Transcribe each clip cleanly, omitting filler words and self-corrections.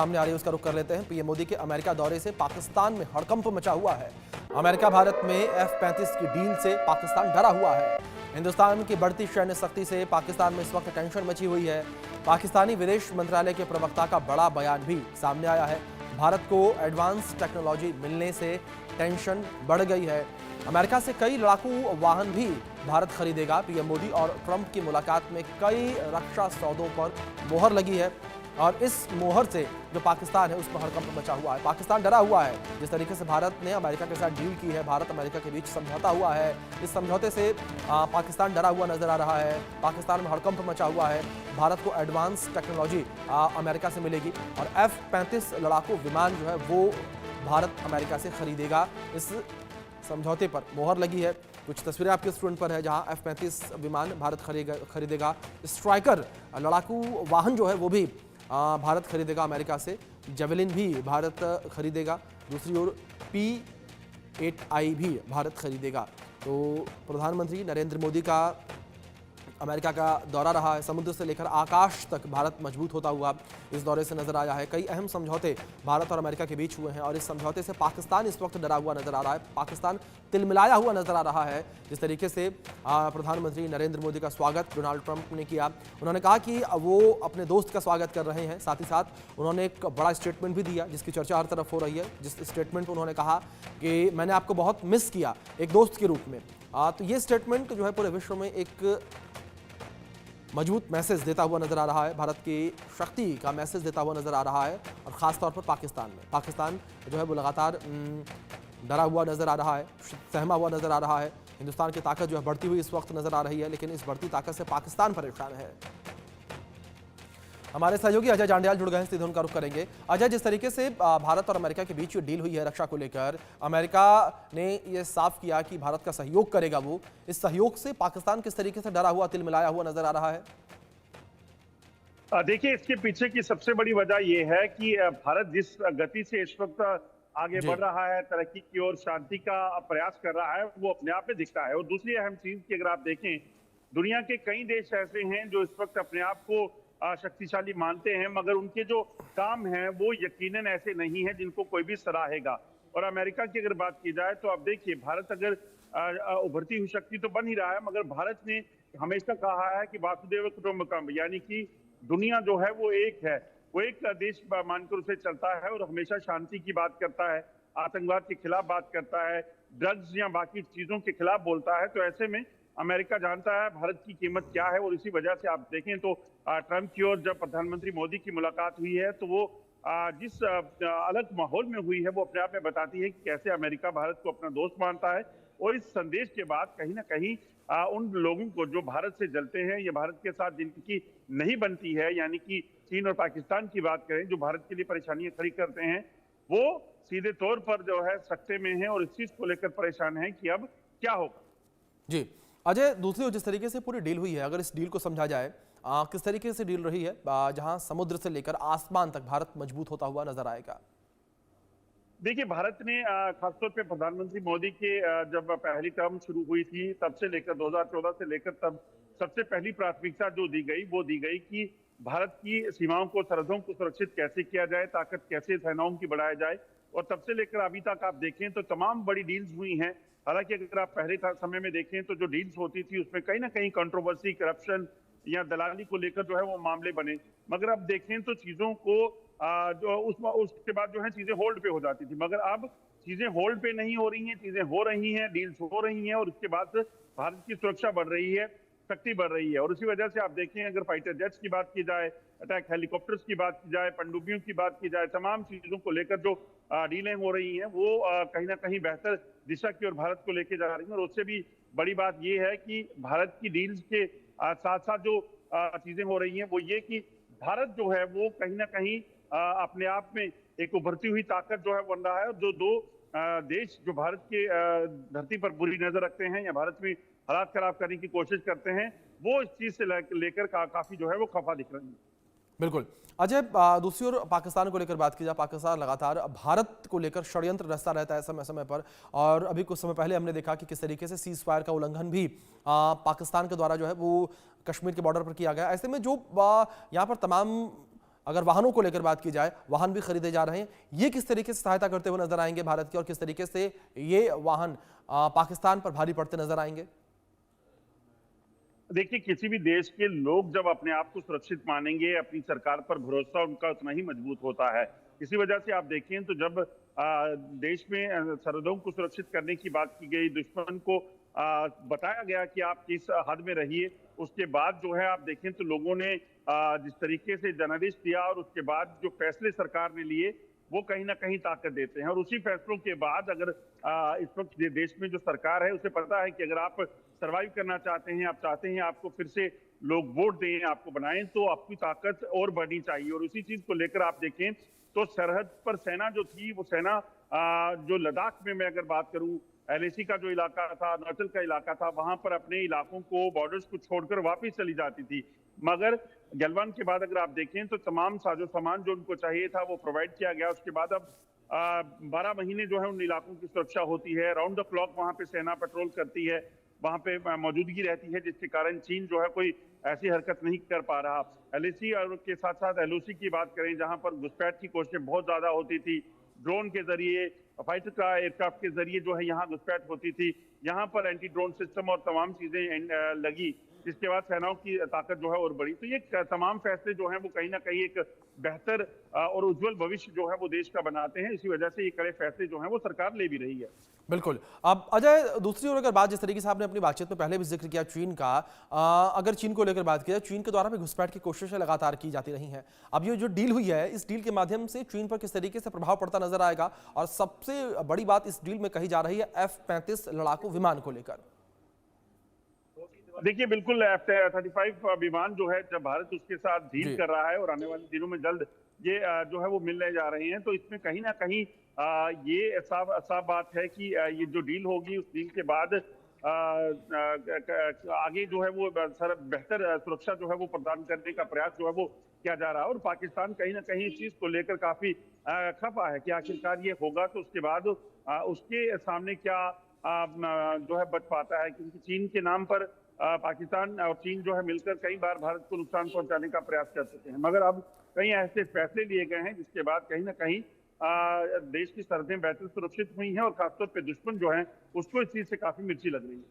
सामने आ रही है उसका रुख कर लेते हैं। पीएम मोदी के अमेरिका दौरे से पाकिस्तान में हड़कंप मचा हुआ है। अमेरिका भारत में F-35 की डील से पाकिस्तान डरा हुआ है। हिंदुस्तान की बढ़ती सैन्य शक्ति से पाकिस्तान में इस वक्त टेंशन मची हुई है। पाकिस्तानी विदेश मंत्रालय के प्रवक्ता का बड़ा बयान भी सामने आया है। भारत को एडवांस टेक्नोलॉजी मिलने से टेंशन बढ़ गई है। अमेरिका से कई लड़ाकू वाहन भी भारत खरीदेगा। पीएम मोदी और ट्रंप की मुलाकात में कई रक्षा सौदों पर मोहर लगी है और इस मोहर से जो पाकिस्तान है उस पर हड़कंप मचा हुआ है। पाकिस्तान डरा हुआ है। जिस तरीके से भारत ने अमेरिका के साथ डील की है, भारत अमेरिका के बीच समझौता हुआ है, इस समझौते से पाकिस्तान डरा हुआ नजर आ रहा है। पाकिस्तान में हड़कंप मचा हुआ है। भारत को एडवांस टेक्नोलॉजी अमेरिका से मिलेगी और F-35 लड़ाकू विमान जो है वो भारत अमेरिका से खरीदेगा। इस समझौते पर मोहर लगी है। कुछ तस्वीरें आपके स्क्रीन पर है जहां F-35 विमान भारत खरीदेगा। स्ट्राइकर लड़ाकू वाहन जो है वो भी भारत खरीदेगा अमेरिका से। जेवलिन भी भारत खरीदेगा। दूसरी ओर P-8I भी भारत खरीदेगा। तो प्रधानमंत्री नरेंद्र मोदी का अमेरिका का दौरा रहा है। समुद्र से लेकर आकाश तक भारत मजबूत होता हुआ इस दौरे से नजर आया है। कई अहम समझौते भारत और अमेरिका के बीच हुए हैं और इस समझौते से पाकिस्तान इस वक्त डरा हुआ नजर आ रहा है। पाकिस्तान तिलमिलाया हुआ नजर आ रहा है। जिस तरीके से प्रधानमंत्री नरेंद्र मोदी का स्वागत डोनाल्ड ट्रंप ने किया, उन्होंने कहा कि वो अपने दोस्त का स्वागत कर रहे हैं। साथ ही साथ उन्होंने एक बड़ा स्टेटमेंट भी दिया जिसकी चर्चा हर तरफ हो रही है। जिस स्टेटमेंट में उन्होंने कहा कि मैंने आपको बहुत मिस किया एक दोस्त के रूप में। तो ये स्टेटमेंट जो है पूरे विश्व में एक मजबूत मैसेज देता हुआ नजर आ रहा है। भारत की शक्ति का मैसेज देता हुआ नजर आ रहा है और खासतौर पर पाकिस्तान में। पाकिस्तान जो है वो लगातार डरा हुआ नजर आ रहा है, सहमा हुआ नजर आ रहा है। हिंदुस्तान की ताकत जो है बढ़ती हुई इस वक्त नजर आ रही है, लेकिन इस बढ़ती ताकत से पाकिस्तान परेशान है। हमारे सहयोगी अजय जांडियाल जुड़ गए हैं, सीधे उनका रुख करेंगे। अजय, जिस तरीके से भारत और अमेरिका के बीच जो डील हुई है रक्षा को लेकर, अमेरिका ने यह साफ किया कि भारत का सहयोग करेगा। वो इस सहयोग से पाकिस्तान किस तरीके से डरा हुआ तिलमिलाया हुआ नजर आ रहा है? देखिए, इसके पीछे की सबसे बड़ी वजह यह है कि भारत जिस गति से इस वक्त आगे बढ़ रहा है, तरक्की की ओर, शांति का प्रयास कर रहा है, वो अपने आप में दिखता है। और दूसरी अहम चीज की अगर आप देखें, दुनिया के कई देश ऐसे हैं जो इस वक्त अपने आप को शक्तिशाली मानते हैं, मगर उनके जो काम हैं वो यकीनन ऐसे नहीं है जिनको कोई भी सराहेगा। और अमेरिका की अगर बात की जाए तो अब देखिए, भारत अगर उभरती हुई शक्ति तो बन ही रहा है, मगर भारत ने हमेशा कहा है कि वासुदेव कुटुंबकम, यानी कि दुनिया जो है वो एक है, वो एक देश मानकर उसे चलता है और हमेशा शांति की बात करता है, आतंकवाद के खिलाफ बात करता है, ड्रग्स या बाकी चीजों के खिलाफ बोलता है। तो ऐसे में अमेरिका जानता है भारत की कीमत क्या है। और इसी वजह से आप देखें तो ट्रंप की ओर जब प्रधानमंत्री मोदी की मुलाकात हुई है तो वो जिस अलग माहौल में हुई है वो अपने आप में बताती है कि कैसे अमेरिका भारत को अपना दोस्त मानता है। और इस संदेश के बाद कहीं ना कहीं उन लोगों को जो भारत से जलते हैं या भारत के साथ जिनकी नहीं बनती है, यानी कि चीन और पाकिस्तान की बात करें, जो भारत के लिए परेशानियां खड़ी करते हैं, वो सीधे तौर पर जो है सकते में है और इस चीज को लेकर परेशान है कि अब क्या होगा। जी अजय, दूसरी ओर जिस तरीके से पूरी डील हुई है, अगर इस डील को समझा जाए, किस तरीके से डील रही है जहां समुद्र से लेकर आसमान तक भारत मजबूत होता हुआ नजर आएगा? देखिए, भारत ने खासतौर पे प्रधानमंत्री मोदी के जब पहली टर्म शुरू हुई थी तब से लेकर 2014 से लेकर तब सबसे पहली प्राथमिकता जो दी गई वो दी गई कि भारत की सीमाओं को, सरहदों को सुरक्षित कैसे किया जाए, ताकत कैसे सेनाओं की बढ़ाया जाए। और तब से लेकर अभी तक आप देखें तो तमाम बड़ी डील्स हुई हैं। हालांकि अगर आप पहले समय में देखें तो जो डील्स होती थी उसमें कहीं ना कहीं कंट्रोवर्सी, करप्शन या दलाली को लेकर जो है वो मामले बने, मगर अब देखें तो चीजों को जो उसके बाद जो है चीजें होल्ड पे हो जाती थी, मगर अब चीजें होल्ड पे नहीं हो रही हैं, चीजें हो रही हैं, डील्स हो रही हैं और उसके बाद भारत की सुरक्षा बढ़ रही है, शक्ति बढ़ रही है। और उसी वजह से आप देखें, अगर फाइटर जेट्स की बात की जाए, अटैक हेलीकॉप्टर्स की बात की जाए, पनडुब्बियों की बात की जाए, तमाम चीजों को लेकर जो डीलें हो रही हैं वो कहीं ना कहीं बेहतर दिशा की ओर भारत को लेकर जा रही हैं। और उससे भी बड़ी बात यह है कि भारत की डील्स के साथ साथ जो चीजें हो रही हैं वो ये कि भारत जो है वो कहीं ना कहीं अपने आप में एक उभरती हुई ताकत जो है बन रहा है। और जो दो देश जो भारत के धरती पर बुरी नजर रखते हैं या भारत में हालात खराब करने की कोशिश करते हैं, वो इस चीज से लेकर काफी जो है वो खफा दिख रही है। बिल्कुल अजय, दूसरी ओर पाकिस्तान को लेकर बात की जाए, पाकिस्तान लगातार भारत को लेकर षड्यंत्र रचता रहता है समय समय पर। और अभी कुछ समय पहले हमने देखा कि किस तरीके से सीज फायर का उल्लंघन भी पाकिस्तान के द्वारा जो है वो कश्मीर के बॉर्डर पर किया गया। ऐसे में जो यहाँ पर तमाम अगर वाहनों को लेकर बात की जाए, वाहन भी खरीदे जा रहे हैं, ये किस तरीके से सहायता करते हुए नजर आएंगे भारत की, और किस तरीके से ये वाहन पाकिस्तान पर भारी पड़ते नजर आएंगे? देखिए, किसी भी देश के लोग जब अपने आप को सुरक्षित मानेंगे, अपनी सरकार पर भरोसा उनका उतना ही मजबूत होता है। इसी वजह से आप देखें तो जब देश में सरहदों को सुरक्षित करने की बात की गई, दुश्मन को बताया गया कि आप किस हद में रहिए, उसके बाद जो है आप देखें तो लोगों ने जिस तरीके से जनादेश दिया और उसके बाद जो फैसले सरकार ने लिए, वो कहीं ना कहीं ताकत देते हैं। और उसी फैसलों के बाद अगर इस वक्त देश में जो सरकार है, उसे पता है कि अगर आप सरवाइव करना चाहते हैं, आप चाहते हैं आपको फिर से लोग वोट दें, आपको बनाएं, तो आपकी ताकत और बढ़नी चाहिए। और उसी चीज को लेकर आप देखें तो सरहद पर सेना जो थी, वो सेना जो लद्दाख में मैं अगर बात करूं, एलएसी का जो इलाका था, अरुणाचल का इलाका था, वहां पर अपने इलाकों को, बॉर्डर्स को छोड़कर वापस चली जाती थी। मगर गलवान के बाद अगर आप देखें तो तमाम साजो सामान जो उनको चाहिए था वो प्रोवाइड किया गया। उसके बाद अब 12 महीने जो है उन इलाकों की सुरक्षा होती है, राउंड द क्लॉक वहां पे सेना पेट्रोल करती है, वहां पे मौजूदगी रहती है, जिसके कारण चीन जो है कोई ऐसी हरकत नहीं कर पा रहा। एलएसी और के साथ साथ एलओसी की बात करें, जहां पर घुसपैठ की कोशिशें बहुत ज्यादा होती थी, ड्रोन के जरिए, फाइटर का एयरक्राफ्ट के जरिए जो है यहाँ घुसपैठ होती थी, यहाँ पर एंटी ड्रोन सिस्टम और तमाम चीजें लगी, जिसके बाद सेनाओं की ताकत जो है और बढ़ी। तो ये तमाम फैसले जो हैं वो कहीं ना कहीं एक बेहतर और उज्जवल भविष्य जो है वो देश का बनाते हैं। इसी वजह से ये कड़े फैसले जो हैं वो सरकार ले भी रही है। बिल्कुल। अब अजय, दूसरी ओर अगर बात, जिस तरीके से आपने अपनी बातचीत में पहले भी जिक्र किया चीन का, अगर चीन को लेकर बात की जाए, चीन के द्वारा भी घुसपैठ की कोशिशें लगातार की जाती रही हैं। अब ये जो डील हुई है, इस डील के माध्यम से चीन पर किस तरीके से प्रभाव पड़ता नजर आएगा? और सबसे बड़ी बात इस डील में कही जा रही है F-35 लड़ाकू विमान को लेकर। देखिए, बिल्कुल F-35 विमान जो है, जब भारत उसके साथ डील कर रहा है और आने वाले दिनों में जल्द ये जो है वो मिलने जा रहे हैं, तो इसमें कहीं ना कहीं ये साफ बात है कि ये जो डील होगी, उस डील के बाद आगे जो है वो बेहतर सुरक्षा जो है वो प्रदान करने का प्रयास जो है वो किया जा रहा है। और पाकिस्तान कहीं ना कहीं इस चीज को लेकर काफी खफा है कि आखिरकार ये होगा तो उसके बाद उसके सामने क्या जो है बच पाता है, क्योंकि चीन के नाम पर पाकिस्तान और चीन जो है मिलकर कई बार भारत को नुकसान पहुंचाने का प्रयास कर चुके हैं। मगर अब कई ऐसे फैसले लिए गए हैं जिसके बाद कहीं ना कहीं देश की सरहदें बेहतर सुरक्षित हुई हैं और खासतौर पे दुश्मन जो है उसको इस चीज से काफी मिर्ची लग रही है।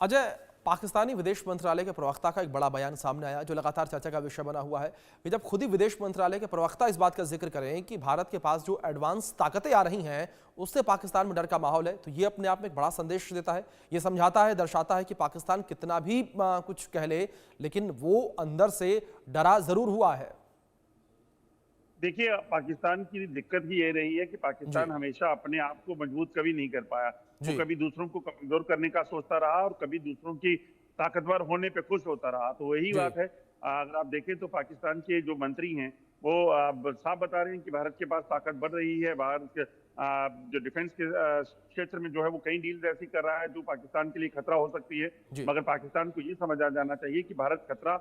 अजय, पाकिस्तानी विदेश मंत्रालय के प्रवक्ता का एक बड़ा बयान सामने आया जो लगातार चर्चा का विषय बना हुआ है कि जब खुद ही विदेश मंत्रालय के प्रवक्ता इस बात का जिक्र करें कि भारत के पास जो एडवांस ताकतें आ रही हैं उससे पाकिस्तान में डर का माहौल है, तो ये अपने आप में एक बड़ा संदेश देता है। ये समझाता है, दर्शाता है कि पाकिस्तान कितना भी कुछ कह ले, लेकिन वो अंदर से डरा जरूर हुआ है। देखिए, पाकिस्तान की दिक्कत ही ये रही है कि पाकिस्तान हमेशा अपने आप को मजबूत कभी नहीं कर पाया। वो कभी दूसरों को कमजोर करने का सोचता रहा और कभी दूसरों की ताकतवर होने पे खुश होता रहा। तो वही बात है, अगर आप देखें तो पाकिस्तान के जो मंत्री हैं वो साफ बता रहे हैं कि भारत के पास ताकत बढ़ रही है। भारत के जो डिफेंस के क्षेत्र में जो है वो कई डील्स ऐसी कर रहा है जो पाकिस्तान के लिए खतरा हो सकती है। मगर पाकिस्तान को ये समझ आ जाना चाहिए कि भारत खतरा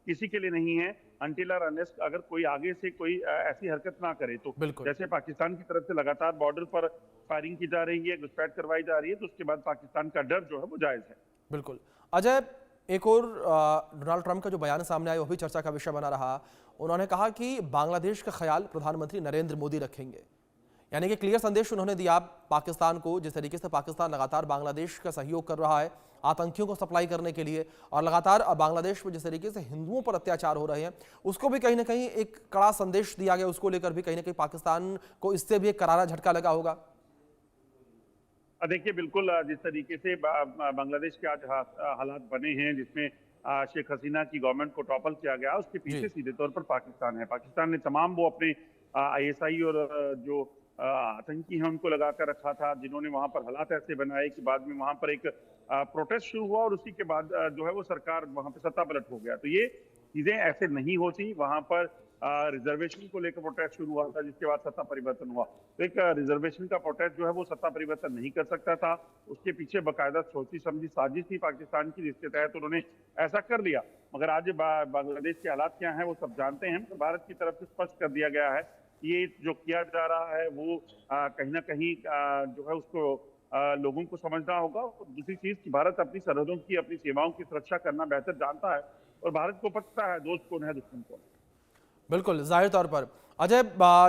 किसी के लिए नहीं है अनटिल और अनलेस अगर कोई आगे से कोई ऐसी हरकत ना करे तो। जैसे पाकिस्तान की तरफ से लगातार बॉर्डर पर फायरिंग की जा रही है, घुसपैठ करवाई जा रही है, तो उसके बाद पाकिस्तान का डर जो है वो जायज है। बिल्कुल। अजय, एक और डोनाल्ड ट्रंप का जो बयान सामने आया वो भी चर्चा का विषय बना रहा। उन्होंने कहा कि बांग्लादेश का ख्याल प्रधानमंत्री नरेंद्र मोदी रखेंगे, यानी कि क्लियर संदेश उन्होंने दिया पाकिस्तान को। जिस तरीके से पाकिस्तान लगातार बांग्लादेश का सहयोग कर रहा है आतंकियों को सप्लाई करने के लिए, और लगातार बांग्लादेश में जिस तरीके से हिंदुओं पर अत्याचार हो रहे हैं, उसको भी कहीं ना कहीं एक कड़ा संदेश दिया गया। उसको लेकर भी कहीं ना कहीं पाकिस्तान को इससे भी एक करारा झटका लगा होगा। देखिए, बिल्कुल जिस तरीके से बांग्लादेश के आज हालात बने हैं, जिसमें शेख हसीना की गवर्नमेंट को टॉपल किया गया, उसके पीछे सीधे तौर पर पाकिस्तान है। पाकिस्तान ने तमाम वो अपने आईएसआई और जो आतंकी हैं उनको लगाकर रखा था, जिन्होंने वहां पर हालात ऐसे बनाए कि बाद में वहां पर एक प्रोटेस्ट शुरू हुआ और उसी के बाद जो है वो सरकार वहां पर सत्ता पलट हो गया। तो ये चीजें ऐसे नहीं होती। वहां पर रिजर्वेशन को लेकर प्रोटेस्ट शुरू हुआ था, जिसके बाद सत्ता परिवर्तन हुआ। तो एक रिजर्वेशन का प्रोटेस्ट जो है वो सत्ता परिवर्तन नहीं कर सकता था। उसके पीछे बाकायदा सोची समझी साजिश थी पाकिस्तान की, जिसके तहत उन्होंने ऐसा कर लिया। मगर आज बांग्लादेश के हालात क्या हैं वो सब जानते हैं। तो भारत की तरफ से स्पष्ट कर दिया गया है ये जो किया जा रहा है वो कहीं ना कहीं जो है उसको लोगों को समझना होगा। दूसरी चीज कि भारत अपनी सरहदों की, अपनी सीमाओं की सुरक्षा करना बेहतर जानता है और भारत को पता है दोस्त कौन है दुश्मन कौन। बिल्कुल, ज़ाहिर तौर पर। अजय,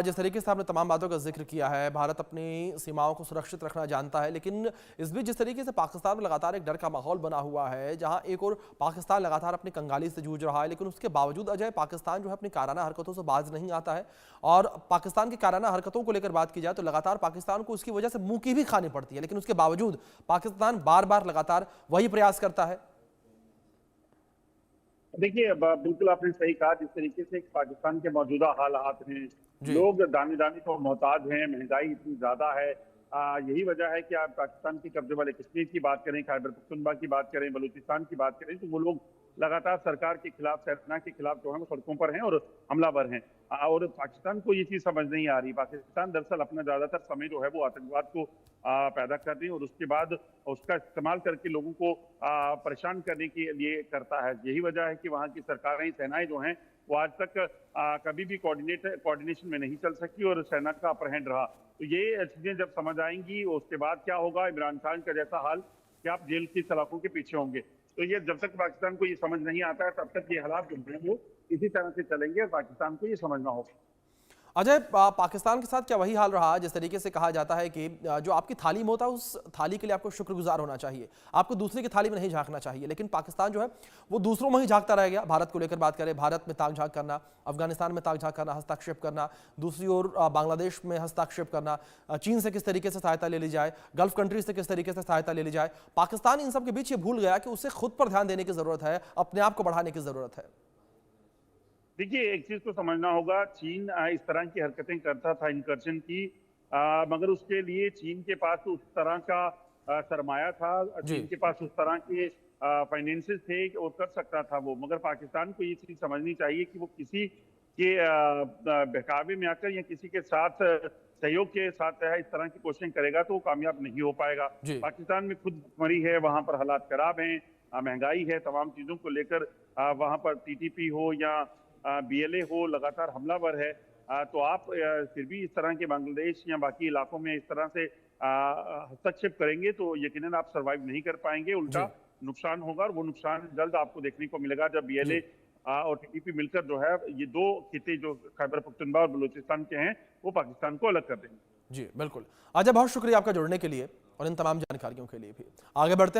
जिस तरीके से आपने तमाम बातों का ज़िक्र किया है, भारत अपनी सीमाओं को सुरक्षित रखना जानता है, लेकिन इस बीच जिस तरीके से पाकिस्तान में लगातार एक डर का माहौल बना हुआ है, जहां एक और पाकिस्तान लगातार अपनी कंगाली से जूझ रहा है, लेकिन उसके बावजूद अजय, पाकिस्तान जो है अपनी काराना हरकतों से बाज नहीं आता है। और पाकिस्तान की काराना हरकतों को लेकर बात की जाए तो लगातार पाकिस्तान को उसकी वजह से मुँह की भी खानी पड़ती है, लेकिन उसके बावजूद पाकिस्तान बार बार लगातार वही प्रयास करता है। देखिए, बिल्कुल आपने सही कहा। जिस तरीके से पाकिस्तान के मौजूदा हालात हैं, जी। लोग दाने दाने को मोहताज हैं, महंगाई इतनी ज्यादा है। यही वजह है कि आप पाकिस्तान के कब्जे वाले कश्मीर की बात करें, खैबर पख्तूनख्वा की बात करें, बलूचिस्तान की बात करें, तो वो लोग लगातार सरकार के खिलाफ, सेना के खिलाफ जो है वो सड़कों पर हैं और हमलावर हैं। और पाकिस्तान को ये चीज समझ नहीं आ रही। पाकिस्तान दरअसल अपना ज्यादातर समय जो है वो आतंकवाद को पैदा कर रही है और उसके बाद उसका इस्तेमाल करके लोगों को परेशान करने के लिए करता है। यही वजह है कि वहाँ की सरकारें, सेनाएं जो हैं वो आज तक कभी भी कोऑर्डिनेशन में नहीं चल सकी और सेना का अपर हैंड रहा। तो ये चीजें जब समझ आएंगी उसके बाद क्या होगा, इमरान खान का जैसा हाल कि आप जेल की सलाखों के पीछे होंगे। तो ये जब तक पाकिस्तान को ये समझ नहीं आता है तब तक ये हालात जो हैं वो इसी तरह से चलेंगे और पाकिस्तान को ये समझना होगा। अजय, पाकिस्तान के साथ क्या वही हाल रहा जिस तरीके से कहा जाता है कि जो आपकी थाली में होता है उस थाली के लिए आपको शुक्रगुजार होना चाहिए, आपको दूसरे की थाली में नहीं झांकना चाहिए, लेकिन पाकिस्तान जो है वो दूसरों में ही झांकता रह गया। भारत को लेकर बात करें, भारत में ताक झांक करना, अफगानिस्तान में ताक झांक करना, हस्तक्षेप करना, दूसरी ओर बांग्लादेश में हस्तक्षेप करना, चीन से किस तरीके से सहायता ले ली जाए, गल्फ कंट्रीज से किस तरीके से सहायता ले ली जाए। पाकिस्तान इन सब के बीच ये भूल गया कि उसे खुद पर ध्यान देने की जरूरत है, अपने आप को बढ़ाने की जरूरत है। देखिए, एक चीज तो समझना होगा, चीन इस तरह की हरकतें करता था इनकर्जन की, मगर उसके लिए चीन के पास उस तरह का सरमाया था, जी। चीन के पास उस तरह के फाइनेंसेस थे कि वो कर सकता था वो। मगर पाकिस्तान को ये चीज समझनी चाहिए कि वो किसी के बहकावे में आकर या किसी के साथ सहयोग के साथ इस तरह की कोशिशें करेगा तो वो कामयाब नहीं हो पाएगा। जी। पाकिस्तान में खुद भुखमरी है, वहां पर हालात खराब हैं, महंगाई है, तमाम चीजों को लेकर वहां पर टीटीपी हो या बीएलए हो, लगातार हमलावर है। तो आप फिर भी इस तरह के बांग्लादेश या बाकी इलाकों में इस तरह से हस्तक्षेप करेंगे तो यकीनन आप सरवाइव नहीं कर पाएंगे, जी। उल्टा नुकसान होगा। और वो नुकसान जल्द आपको देखने को मिलेगा जब बीएलए जी। और टीटीपी मिलकर जो है ये दो खिते जो खैबर पख्तूनख्वा और बलूचिस्तान के हैं वो पाकिस्तान को अलग कर देंगे। जी बिल्कुल। अजय, बहुत शुक्रिया आपका जुड़ने के लिए और इन तमाम जानकारियों के लिए भी। आगे बढ़ते हैं।